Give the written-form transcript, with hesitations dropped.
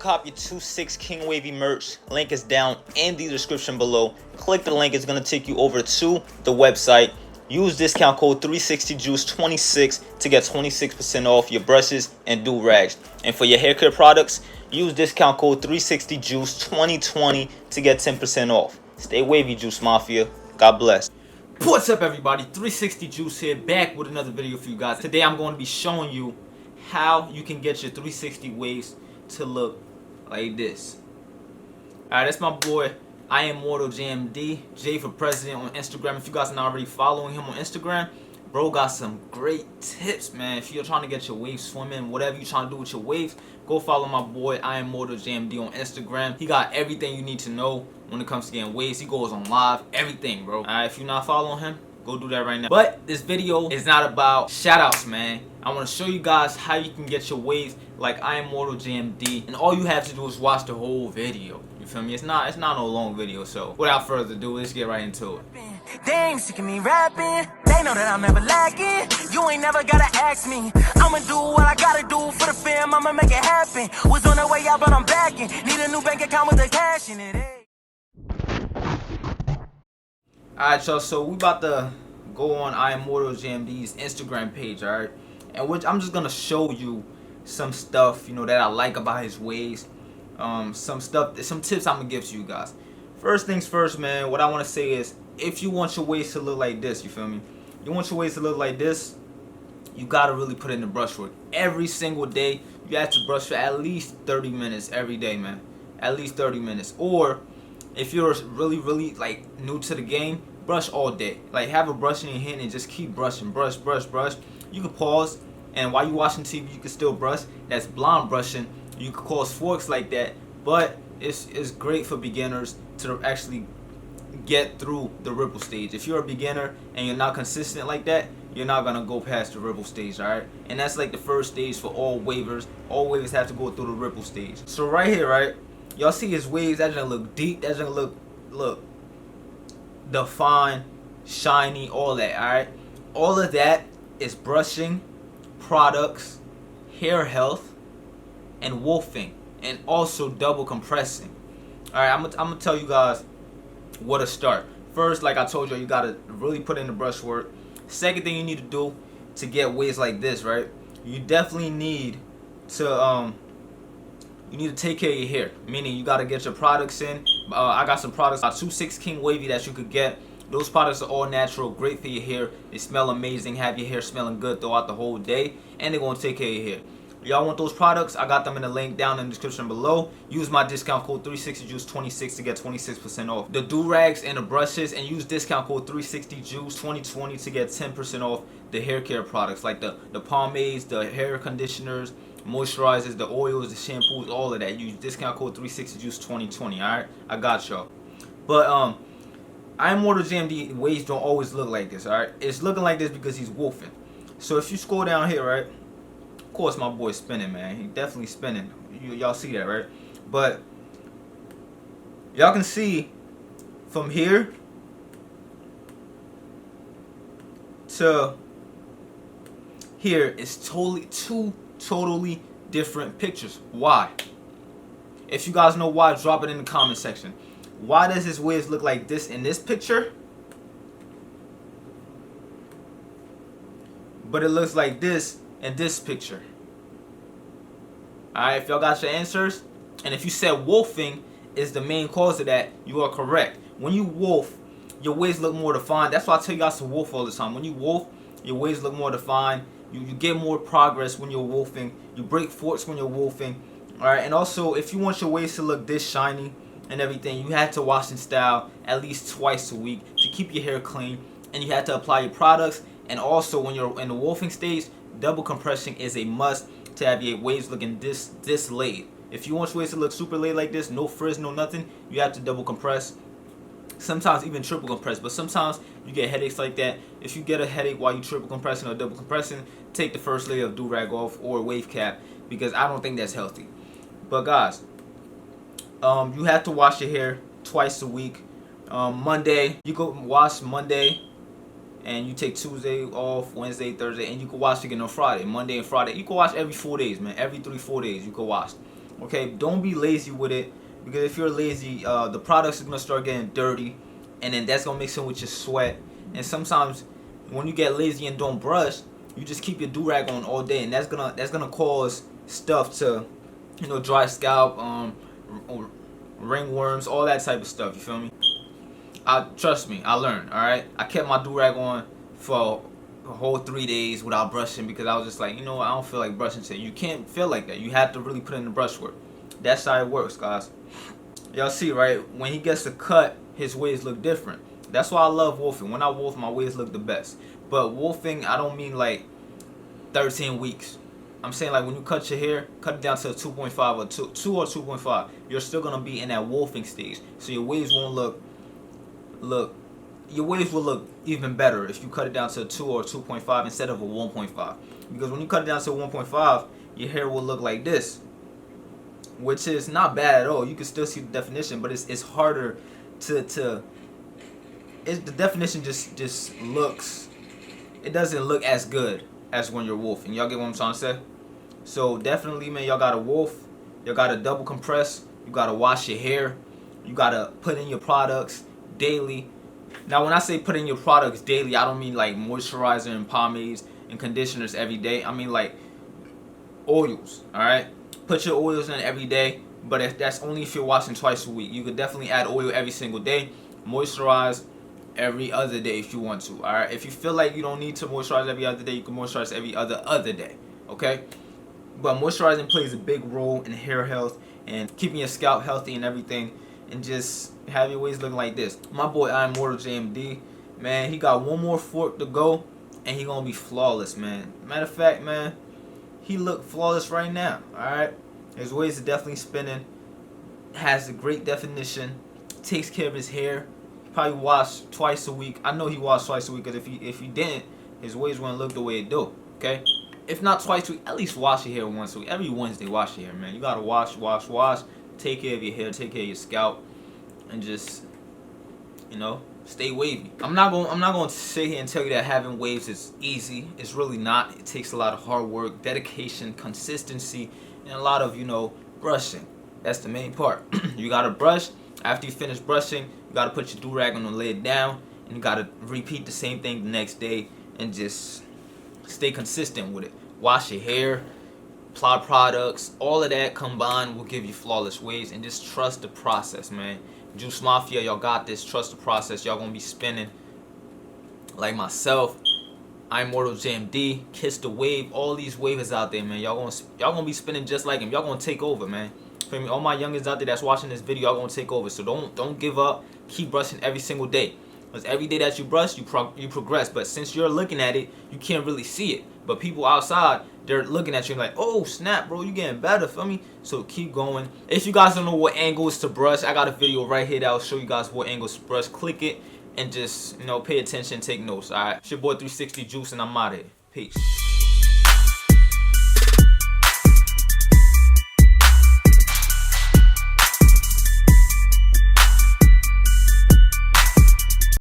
cop your 26 King Wavy merch, link is down in the description below. Click the link, it's going to take you over to the website. Use discount code 360juice26 to get 26% off your brushes and do-rags. And for your hair care products, use discount code 360juice2020 to get 10% off. Stay wavy, Juice Mafia. God bless. What's up, everybody? 360 Juice here, back with another video for you guys. Today I'm going to be showing you how you can get your 360 waves to look like this. Alright, that's my boy, I Am Mortal JMD, J for President on Instagram. If you guys are not already following him on Instagram, bro got some great tips, man. If you're trying to get your waves swimming, whatever you're trying to do with your waves, go follow my boy, I Am Mortal JMD on Instagram. He got everything you need to know when it comes to getting waves. He goes on live, everything, bro. Alright, if you're not following him, go do that right now. But this video is not about shoutouts, man. I want to show you guys how you can get your waves like I Am Mortal JMD, and all you have to do is watch the whole video. You feel me? It's not no long video. So without further ado, let's get right into it. They ain't sick of me rapping. They know that I'm never lacking. You ain't never gotta ask me. I'ma do what I gotta do for the fam. I'ma make it happen. Was on the way out, but I'm backing. Need a new bank account with the cash in it. Alright, y'all, so we about to go on I Am Mortal JMD's Instagram page, alright? And which I'm just gonna show you some stuff, you know, that I like about his ways. Some tips I'm gonna give to you guys. First things first, man, what I wanna say is, if you want your waves to look like this, you feel me? You want your waves to look like this, you gotta really put in the brush work. Every single day, you have to brush for at least 30 minutes every day, man. At least 30 minutes. Or if you're really like new to the game, brush all day. Like, have a brush in your hand and just keep brushing. Brush. You can pause, and while you're watching TV, you can still brush. That's blonde brushing. You can cause forks like that, but it's great for beginners to actually get through the ripple stage. If you're a beginner and you're not consistent like that, you're not gonna go past the ripple stage, alright? And that's like the first stage for all wavers. All wavers have to go through the ripple stage. So right here, right? Y'all see his waves, that's gonna look deep, that's gonna look defined, shiny, all that, alright? All of that is brushing, products, hair health, and wolfing, and also double compressing. Alright, I'm gonna tell you guys where to start. First, like I told you gotta really put in the brush work. Second thing you need to do to get waves like this, right? You definitely need to take care of your hair. Meaning you gotta get your products in. I got some products, 26 King Wavy that you could get. Those products are all natural, great for your hair. They smell amazing, have your hair smelling good throughout the whole day, and they're gonna take care of your hair. Y'all want those products? I got them in the link down in the description below. Use my discount code 360juice26 to get 26% off the do-rags and the brushes, and use discount code 360juice2020 to get 10% off the hair care products like the pomades, the hair conditioners, moisturizers, the oils, the shampoos, all of that. Use discount code 360juice2020. Alright, I got y'all. But I Am Mortal JMD waves don't always look like this. Alright, it's looking like this because he's wolfing. So if you scroll down here, right, of course my boy's spinning, man. He definitely spinning. Y'all see that, right? But y'all can see from here to here is two totally different pictures. Why? If you guys know why, drop it in the comment section. Why does his waves look like this in this picture, but it looks like this in this picture? Alright, if y'all got your answers, and if you said wolfing is the main cause of that, you are correct. When you wolf, your waves look more defined. That's why I tell you guys to wolf all the time. When you wolf, your waves look more defined. You get more progress when you're wolfing. You break forks when you're wolfing. Alright, and also if you want your waves to look this shiny and everything, you have to wash and style at least twice a week to keep your hair clean, and you have to apply your products. And also when you're in the wolfing stage, double compression is a must to have your waves looking this laid. If you want your waves to look super laid like this, no frizz, no nothing, you have to double compress. Sometimes even triple compress, but sometimes you get headaches like that. If you get a headache while you triple compressing or double compressing, take the first layer of do-rag off or wave cap, because I don't think that's healthy. But guys, you have to wash your hair twice a week. Monday, you go wash Monday, and you take Tuesday off, Wednesday, Thursday, and you can wash again on Friday. Monday and Friday, you can wash every 4 days, man. Every 3-4 days you can wash. Okay, don't be lazy with it, because if you're lazy, the products is gonna start getting dirty, and then that's gonna mix in with your sweat. And sometimes when you get lazy and don't brush, you just keep your do-rag on all day, and that's gonna cause stuff to, dry scalp, ringworms, all that type of stuff. You feel me? Trust me, I learned. All right, I kept my do-rag on for a whole 3 days without brushing, because I was just like, I don't feel like brushing today. You can't feel like that. You have to really put in the brush work. That's how it works, guys. Y'all see, right? When he gets a cut, his waves look different. That's why I love wolfing. When I wolf, my waves look the best. But wolfing, I don't mean like 13 weeks. I'm saying like when you cut your hair, cut it down to 2.5 or 2 or 2.5. You're still gonna be in that wolfing stage, so your waves won't look. Your waves will look even better if you cut it down to a 2 or 2.5 instead of a 1.5. Because when you cut it down to 1.5, your hair will look like this, which is not bad at all. You can still see the definition, but it's harder to the definition just looks, it doesn't look as good as when you're wolfing. Y'all get what I'm trying to say? So definitely, man, y'all gotta wolf, y'all gotta double compress, you gotta wash your hair, you gotta put in your products daily. Now when I say put in your products daily, I don't mean like moisturizer and pomades and conditioners every day. I mean like oils. Alright, put your oils in every day, but that's only if you're washing twice a week. You could definitely add oil every single day. Moisturize every other day if you want to. Alright, if you feel like you don't need to moisturize every other day, you can moisturize every other day. Okay, but moisturizing plays a big role in hair health and keeping your scalp healthy and everything, and just have your waves looking like this. My boy Immortal JMD, man, he got one more fork to go, and he gonna be flawless, man. Matter of fact, man, he look flawless right now. Alright, his waves are definitely spinning, has a great definition, takes care of his hair. Probably wash twice a week. I know he washed twice a week, because if he didn't, his waves wouldn't look the way it do. Okay, if not twice a week, at least wash your hair once a week. Every Wednesday, wash your hair, man. You gotta wash. Take care of your hair, take care of your scalp, and just, stay wavy. I'm not going to sit here and tell you that having waves is easy. It's really not. It takes a lot of hard work, dedication, consistency, and a lot of, brushing. That's the main part. You gotta brush. After you finish brushing, you gotta put your do-rag on and lay it down, and you gotta repeat the same thing the next day, and just stay consistent with it. Wash your hair, apply products, all of that combined will give you flawless waves, and just trust the process, man. Juice Mafia, y'all got this. Trust the process. Y'all gonna be spinning like myself. Immortal JMD, Kiss the Wave, all these wavers out there, man. Y'all gonna be spinning just like him. Y'all gonna take over, man. For me, all my youngins out there that's watching this video, y'all gonna take over. So don't give up. Keep brushing every single day. Because every day that you brush, you progress. But since you're looking at it, you can't really see it. But people outside, they're looking at you and like, oh snap, bro, you getting better, feel me? So keep going. If you guys don't know what angles to brush, I got a video right here that will show you guys what angles to brush. Click it and just, pay attention, take notes. Alright, it's your boy 360 Juice, and I'm out of here. Peace.